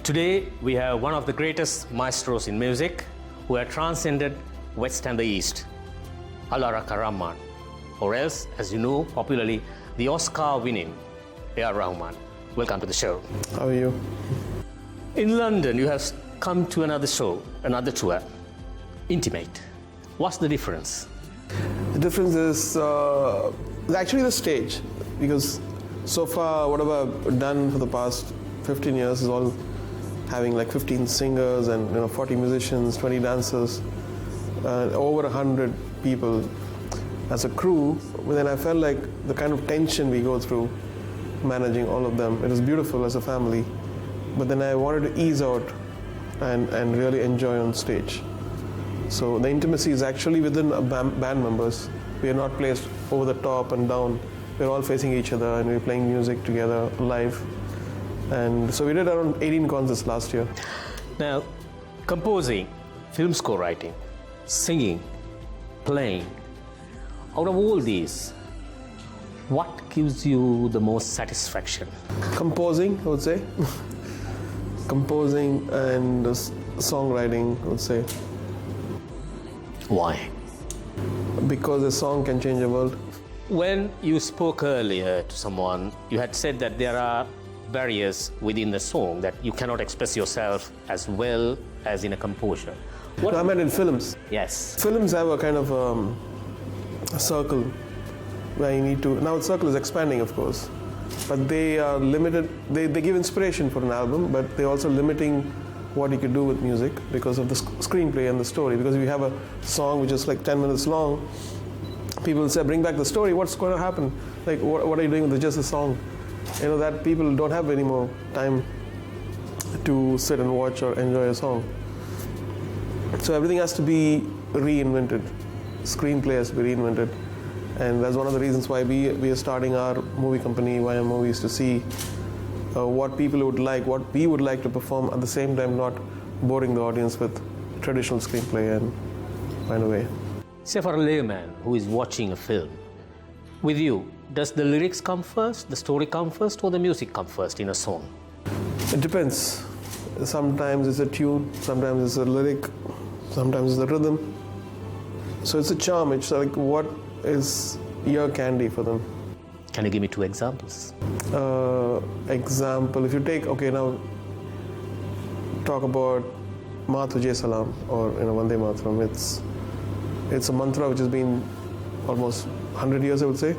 Today, we have one of the greatest maestros in music who have transcended West and the East, Rahman, or else, as you know, popularly, the Oscar-winning Rahman. Welcome to the show. How are you? In London, you have come to another show, another tour, Intimate. What's the difference? The difference is actually the stage, because so far, whatever I've done for the past 15 years is all having like 15 singers and 40 musicians, 20 dancers, over 100 people as a crew. But then I felt like the kind of tension we go through managing all of them, it was beautiful as a family. But then I wanted to ease out and really enjoy on stage. So the intimacy is actually within band members. We are not placed over the top and down. We're all facing each other and we're playing music together live. And so we did around 18 concerts last year. Now, composing, film score writing, singing, playing, out of all these, what gives you the most satisfaction? Composing, I would say. Composing and songwriting, I would say. Why? Because a song can change the world. When you spoke earlier to someone, you had said that there are barriers within the song, that you cannot express yourself as well as in a composure. What I meant in films. Yes. Films have a kind of a circle where you need to. Now the circle is expanding, of course, but they are limited. They give inspiration for an album, but they're also limiting what you could do with music because of the screenplay and the story. Because if you have a song which is like 10 minutes long, people will say, bring back the story, what's going to happen? Like, what are you doing with just a song? That people don't have any more time to sit and watch or enjoy a song. So everything has to be reinvented. Screenplay has to be reinvented. And that's one of the reasons why we are starting our movie company, YM Movies, to see what people would like, what we would like to perform, at the same time not boring the audience with traditional screenplay and find a way. Say for a layman who is watching a film, with you, does the lyrics come first, the story come first, or the music come first in a song? It depends. Sometimes it's a tune, sometimes it's a lyric, sometimes it's the rhythm. So it's a charm. It's like, what is ear candy for them? Can you give me 2 examples? Example, if you take, now talk about Mathu Jai Salam or Vande Mataram. It's a mantra which has been almost 100 years, I would say.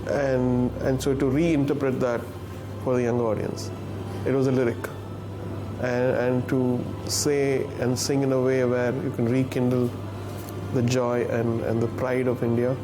And so to reinterpret that for the younger audience, it was a lyric. And to say and sing in a way where you can rekindle the joy and the pride of India.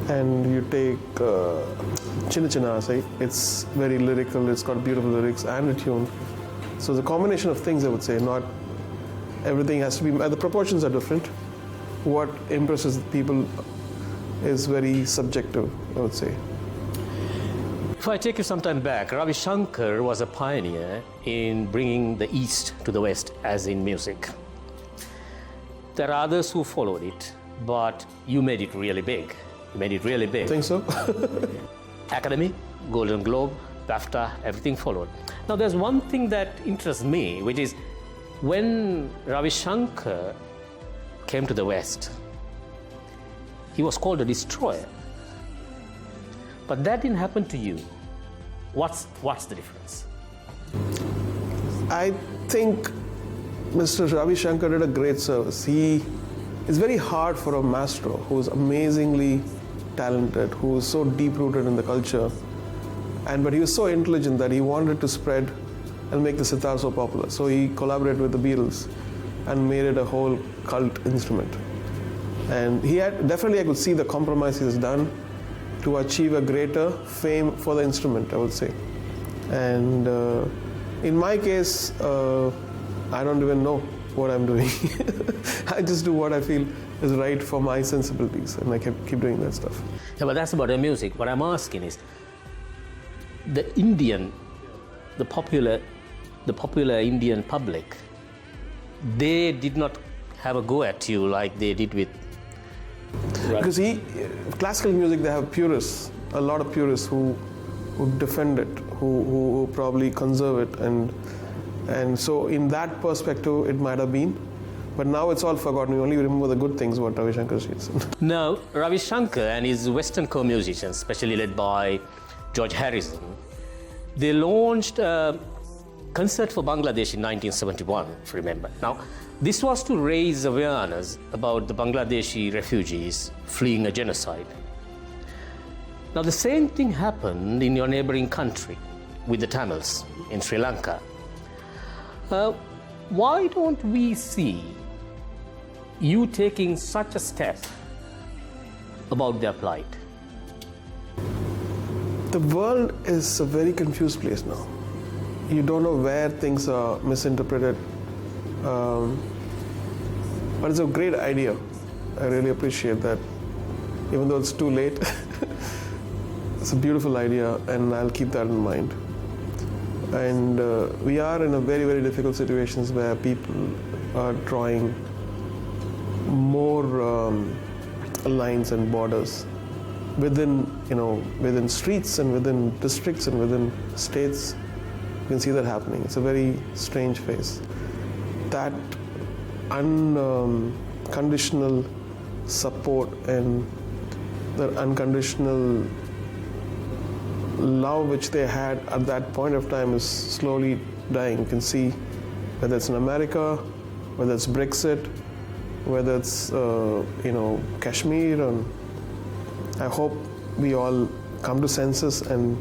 And you take Chinna Chinna Isai, it's very lyrical, it's got beautiful lyrics and a tune. So it's a combination of things, I would say. Not everything has to be, the proportions are different. What impresses people is very subjective, I would say. If I take you some time back, Ravi Shankar was a pioneer in bringing the East to the West, as in music. There are others who followed it, but you made it really big. You made it really big. I think so. Academy, Golden Globe, BAFTA, everything followed. Now there's one thing that interests me, which is when Ravi Shankar came to the West, he was called a destroyer. But that didn't happen to you. What's the difference? I think Mr. Ravi Shankar did a great service. It's very hard for a maestro who's amazingly talented, who's so deep-rooted in the culture, but he was so intelligent that he wanted to spread and make the sitar so popular. So he collaborated with the Beatles and made it a whole cult instrument. And definitely I could see the compromise he has done to achieve a greater fame for the instrument, I would say. And in my case, I don't even know what I'm doing. I just do what I feel is right for my sensibilities, and I keep doing that stuff. Yeah, but that's about the music. What I'm asking is, the popular Indian public, they did not have a go at you like they did with. Because classical music, they have purists, a lot of purists who defend it, who probably conserve it, and so in that perspective, it might have been. But now it's all forgotten. We only remember the good things what Ravi Shankar says. Now, Ravi Shankar and his Western co-musicians, especially led by George Harrison, they launched a concert for Bangladesh in 1971, if you remember. Now, this was to raise awareness about the Bangladeshi refugees fleeing a genocide. Now, the same thing happened in your neighboring country with the Tamils in Sri Lanka. Why don't we see you taking such a step about their plight? The world is a very confused place now. You don't know where things are misinterpreted. But it's a great idea. I really appreciate that. Even though it's too late, it's a beautiful idea, and I'll keep that in mind. And we are in a very, very difficult situations where people are drawing more lines and borders within streets and within districts and within states. You can see that happening. It's a very strange phase. That unconditional support and the unconditional love which they had at that point of time is slowly dying. You can see whether it's in America, whether it's Brexit, whether it's Kashmir, and I hope we all come to senses and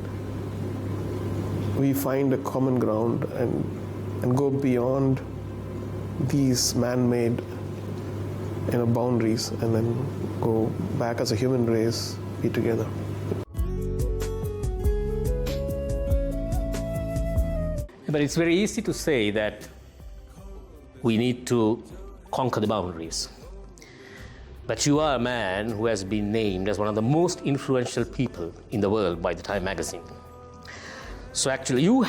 we find a common ground and go beyond these man-made boundaries, and then go back as a human race, be together. But it's very easy to say that we need to conquer the boundaries. But you are a man who has been named as one of the most influential people in the world by the Time magazine. So actually you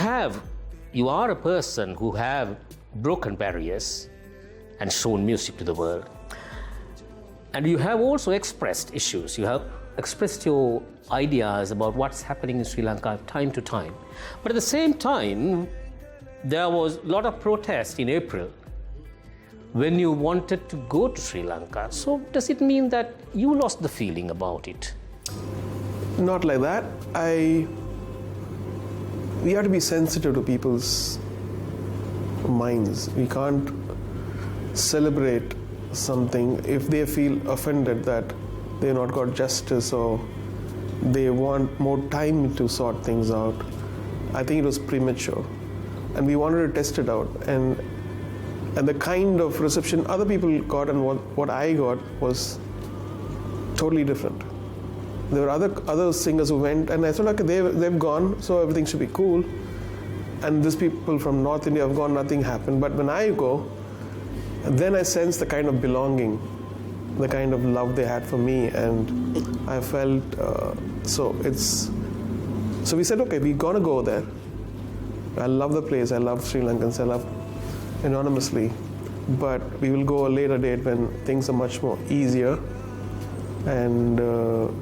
are a person who have broken barriers and shown music to the world. And you have also expressed issues. You have expressed your ideas about what's happening in Sri Lanka time to time. But at the same time, there was a lot of protest in April when you wanted to go to Sri Lanka. So does it mean that you lost the feeling about it? Not like that. We have to be sensitive to people's minds. We can't celebrate something if they feel offended that they not got justice or they want more time to sort things out. I think it was premature, and we wanted to test it out, and the kind of reception other people got and what I got was totally different. There were other singers who went, and I thought, okay, they've gone, so everything should be cool. And these people from North India have gone, nothing happened. But when I go, then I sense the kind of belonging, the kind of love they had for me, and I felt so we said, okay, we're gonna go there. I love the place, I love Sri Lankans, I love anonymously, but we will go a later date when things are much more easier. And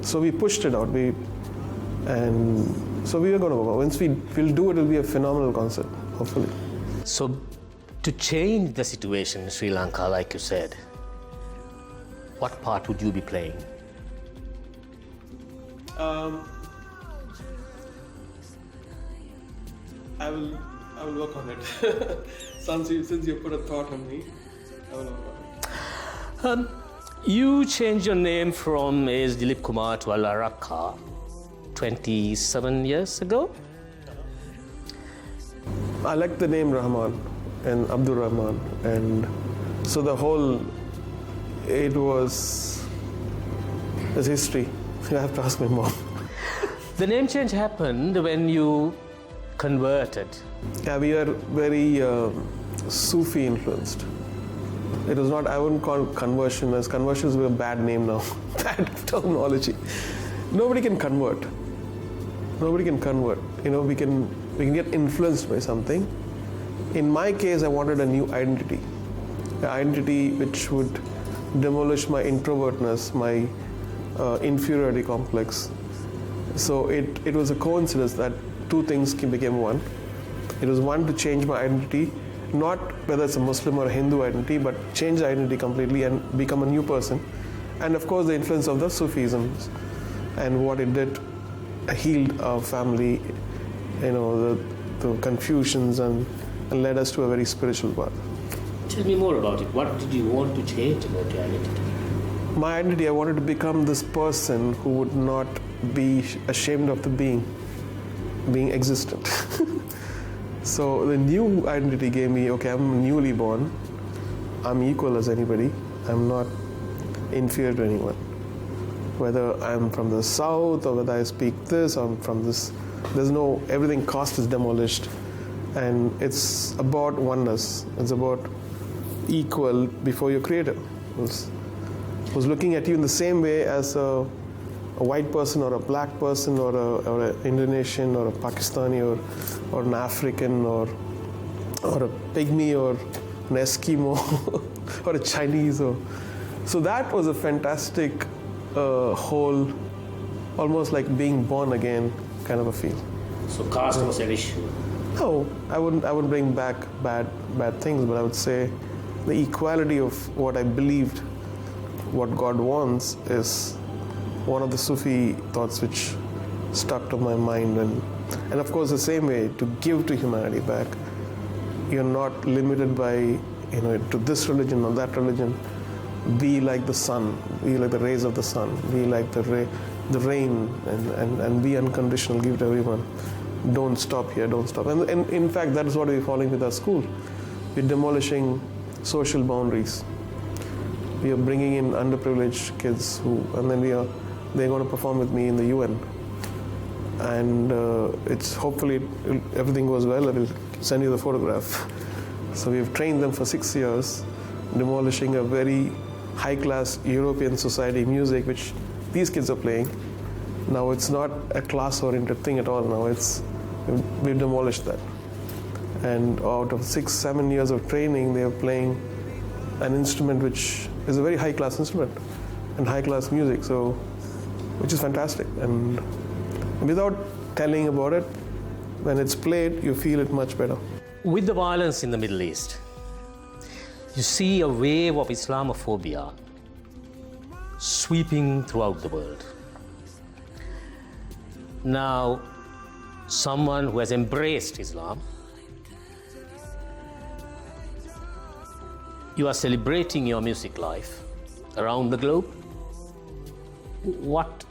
so we pushed it out. So we are going to go. Once we'll do it, it'll be a phenomenal concert, hopefully. So to change the situation in Sri Lanka, like you said, what part would you be playing? I will work on it. Since you put a thought on me, I will work on it. You changed your name from A.S. Dilip Kumar to Allah Rakha 27 years ago? I like the name Rahman and Abdul Rahman, and so there's history. You have to ask my mom. The name change happened when you converted. Yeah, we are very Sufi influenced. It was not, I wouldn't call it conversion, as conversion is a bad name now, bad terminology. Nobody can convert. Nobody can convert. You know, we can get influenced by something. In my case, I wanted a new identity. An identity which would demolish my introvertness, my inferiority complex. So it was a coincidence that two things became one. It was one, to change my identity, not whether it's a Muslim or a Hindu identity, but change the identity completely and become a new person. And of course the influence of the Sufism and what it did, healed our family, you know, the confusions, and led us to a very spiritual path. Tell me more about it. What did you want to change about your identity? My identity, I wanted to become this person who would not be ashamed of the being existent. So the new identity gave me, okay, I'm newly born, I'm equal as anybody, I'm not inferior to anyone. Whether I'm from the south or whether I speak this or I'm from this, there's no, everything caste is demolished, and it's about oneness, it's about equal before your creator. Was looking at you in the same way as a white person or a black person or an Indonesian or a Pakistani or an African or a pygmy or an Eskimo or a Chinese. So that was a fantastic whole, almost like being born again kind of a feel. So caste was an issue? No, I wouldn't bring back bad things, but I would say the equality of what I believed, what God wants, is one of the Sufi thoughts which stuck to my mind. And of course the same way, to give to humanity back. You're not limited by, you know, to this religion or that religion. Be like the sun, be like the rays of the sun, be like the rain, and be unconditional, give to everyone. Don't stop here, don't stop. And in fact, that is what we're following with our school. We're demolishing social boundaries. We are bringing in underprivileged kids and then they're going to perform with me in the UN. And it's hopefully everything goes well. I will send you the photograph. So we've trained them for 6 years, demolishing a very high-class European society music which these kids are playing. Now it's not a class-oriented thing at all. Now we've demolished that. And out of 6-7 years of training, they are playing an instrument which is a very high-class instrument and high-class music, so which is fantastic. And without telling about it, when it's played, you feel it much better. With the violence in the Middle East, you see a wave of Islamophobia sweeping throughout the world. Now, someone who has embraced Islam, you are celebrating your music life around the globe. What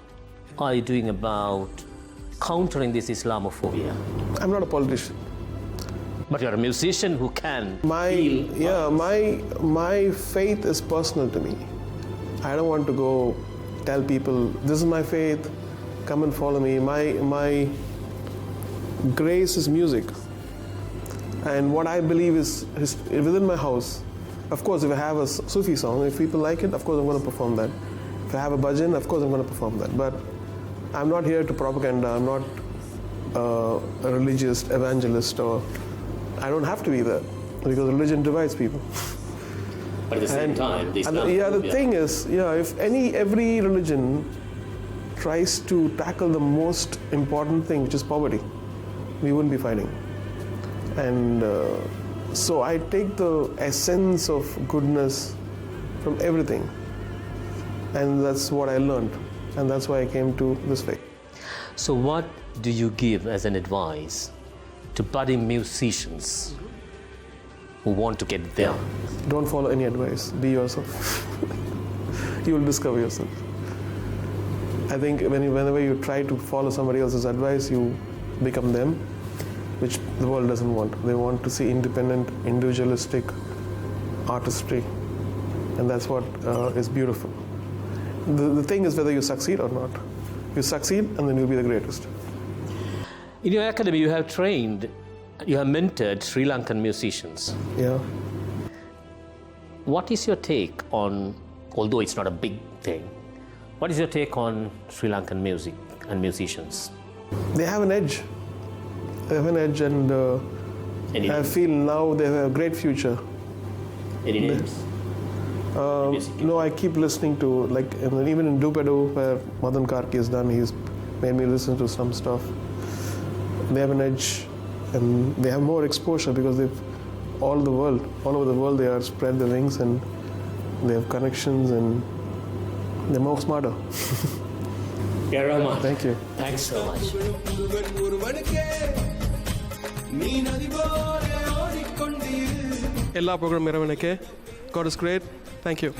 are you doing about countering this Islamophobia? I'm not a politician. But you're a musician who can My faith is personal to me. I don't want to go tell people, this is my faith, come and follow me. My grace is music. And what I believe is within my house. Of course, if I have a Sufi song, if people like it, of course I'm going to perform that. If I have a bhajan, of course I'm going to perform that. But I'm not here to propaganda. I'm not a religious evangelist, or I don't have to be that, because religion divides people. But at the same time, the thing is, if every religion tries to tackle the most important thing, which is poverty, we wouldn't be fighting. And so I take the essence of goodness from everything, and that's what I learned, and that's why I came to this faith. So what do you give as an advice to budding musicians who want to get there? Don't follow any advice. Be yourself. You will discover yourself. I think whenever you try to follow somebody else's advice, you become them, which the world doesn't want. They want to see independent, individualistic artistry, and that's what is beautiful. The thing is whether you succeed or not. You succeed, and then you'll be the greatest. In your academy, you have trained You have mentored Sri Lankan musicians. Yeah. What is your take on, although it's not a big thing, what is your take on Sri Lankan music and musicians? They have an edge. They have an edge, and Any I feel now they have a great future. Any names? No, I keep listening to, like, even in Dupedo, where Madan Karki has done, he's made me listen to some stuff. They have an edge, and they have more exposure because they've all over the world, they are spread their wings, and they have connections, and they're more smarter. Yeah, Rahman. Thank you. Thanks so much. Ella program God is great. Thank you.